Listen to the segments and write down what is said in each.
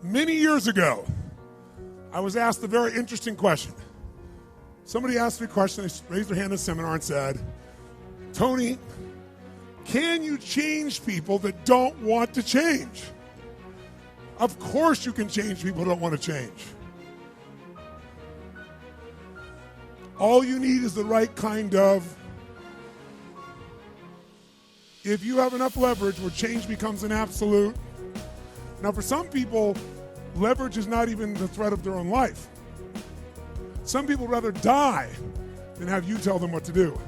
Many years ago, I was asked a very interesting question. Somebody asked me a question, they raised their hand in a seminar and said, Tony, can you change people that don't want to change? Of course you can change people who don't want to change. All you need is the right kind of, if you have enough leverage where change becomes an absolute. Now for some people, leverage is not even the threat of their own life. Some people rather die than have you tell them what to do.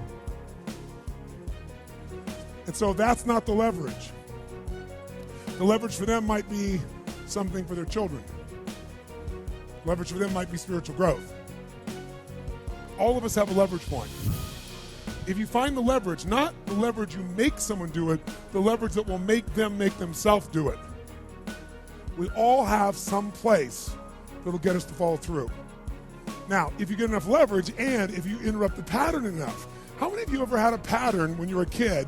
And so that's not the leverage. The leverage for them might be something for their children. Leverage for them might be spiritual growth. All of us have a leverage point. If you find the leverage, not the leverage you make someone do it, the leverage that will make them make themselves do it. We all have some place that'll get us to follow through. Now, if you get enough leverage and if you interrupt the pattern enough, how many of you ever had a pattern when you were a kid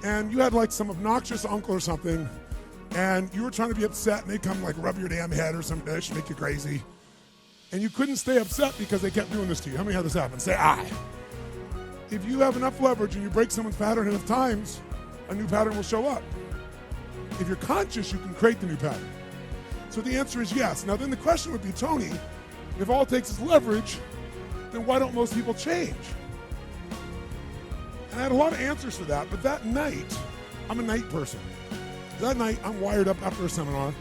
and you had like some obnoxious uncle or something and you were trying to be upset and they'd come like rub your damn head or some dish, make you crazy, and you couldn't stay upset because they kept doing this to you? How many had this happen? Say aye. If you have enough leverage and you break someone's pattern enough times, a new pattern will show up. If you're conscious, you can create the new pattern. So the answer is yes. Now then the question would be, Tony, if all it takes is leverage, then why don't most people change? And I had a lot of answers for that, but that night, I'm a night person. That night, I'm wired up after a seminar.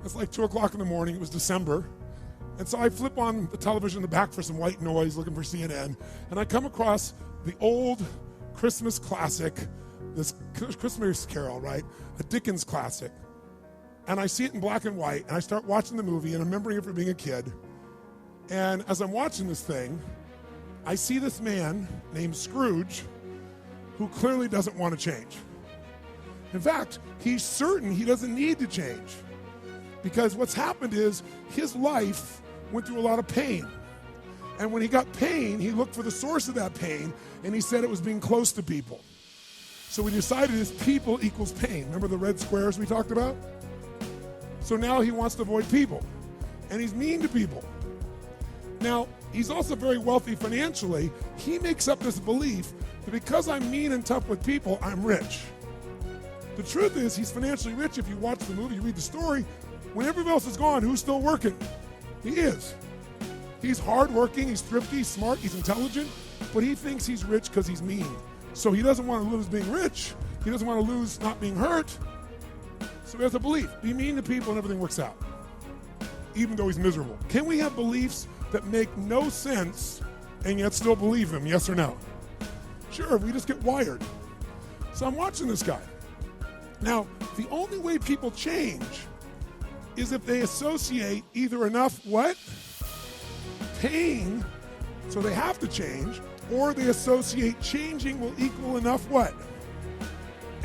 It's like 2 o'clock in the morning, it was December. And so I flip on the television in the back for some white noise, looking for CNN, and I come across the old Christmas classic, this Christmas Carol, right? A Dickens classic. And I see it in black and white, and I start watching the movie and I'm remembering it from being a kid. And as I'm watching this thing, I see this man named Scrooge who clearly doesn't want to change. In fact, he's certain he doesn't need to change because what's happened is his life went through a lot of pain. And when he got pain, he looked for the source of that pain, and he said it was being close to people. So we decided is people equals pain. Remember the red squares we talked about? So now he wants to avoid people, and he's mean to people. Now, he's also very wealthy financially. He makes up this belief that because I'm mean and tough with people, I'm rich. The truth is he's financially rich. If you watch the movie, you read the story, when everybody else is gone, who's still working? He is. He's hardworking, he's thrifty, he's smart, he's intelligent, but he thinks he's rich because he's mean. So he doesn't want to lose being rich. He doesn't want to lose not being hurt. So he has a belief. Be mean to people and everything works out, even though he's miserable. Can we have beliefs that make no sense and yet still believe them, yes or no? Sure, we just get wired. So I'm watching this guy. Now, the only way people change is if they associate either enough what? Pain, so they have to change, or they associate changing will equal enough what?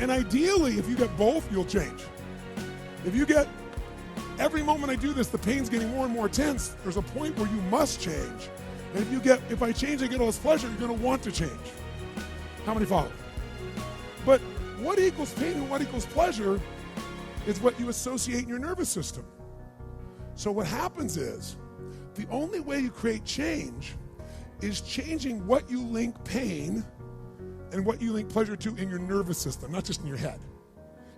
And ideally, if you get both, you'll change. If you get, every moment I do this, the pain's getting more and more intense, there's a point where you must change. And if I change, I get all this pleasure, you're gonna want to change. How many follow? But what equals pain and what equals pleasure is what you associate in your nervous system. So what happens is, the only way you create change is changing what you link pain and what you link pleasure to in your nervous system, not just in your head,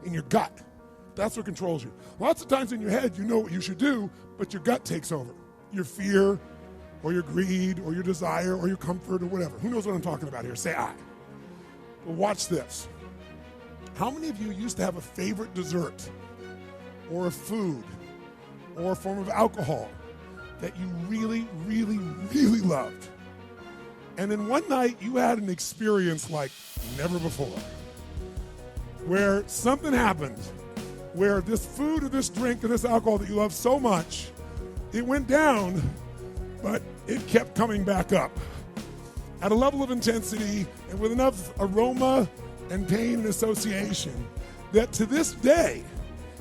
in your gut. That's what controls you. Lots of times in your head, you know what you should do, but your gut takes over. Your fear, or your greed, or your desire, or your comfort, or whatever. Who knows what I'm talking about here? Say aye. But watch this. How many of you used to have a favorite dessert, or a food, or a form of alcohol that you really, really, really loved? And then one night you had an experience like never before, where something happened, where this food or this drink or this alcohol that you love so much, it went down, but it kept coming back up at a level of intensity and with enough aroma and pain and association that to this day,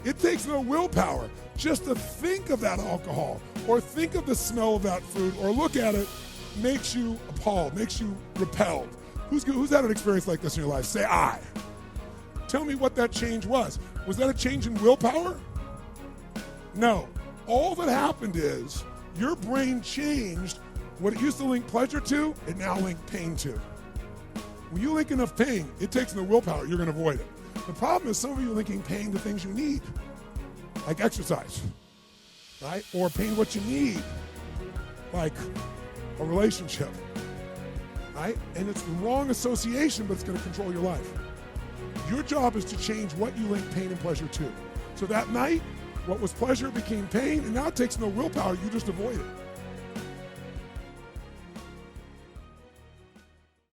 it takes no willpower just to think of that alcohol or think of the smell of that food or look at it makes you appalled, makes you repelled. Who's had an experience like this in your life? Say aye. Tell me what that change was. Was that a change in willpower? No. All that happened is your brain changed what it used to link pleasure to, it now links pain to. When you link enough pain, it takes no willpower, you're going to avoid it. The problem is some of you are linking pain to things you need, like exercise, right? Or pain what you need, like a relationship, right? And it's the wrong association, but it's going to control your life. Your job is to change what you link pain and pleasure to. So that night, what was pleasure became pain, and now it takes no willpower, you just avoid it.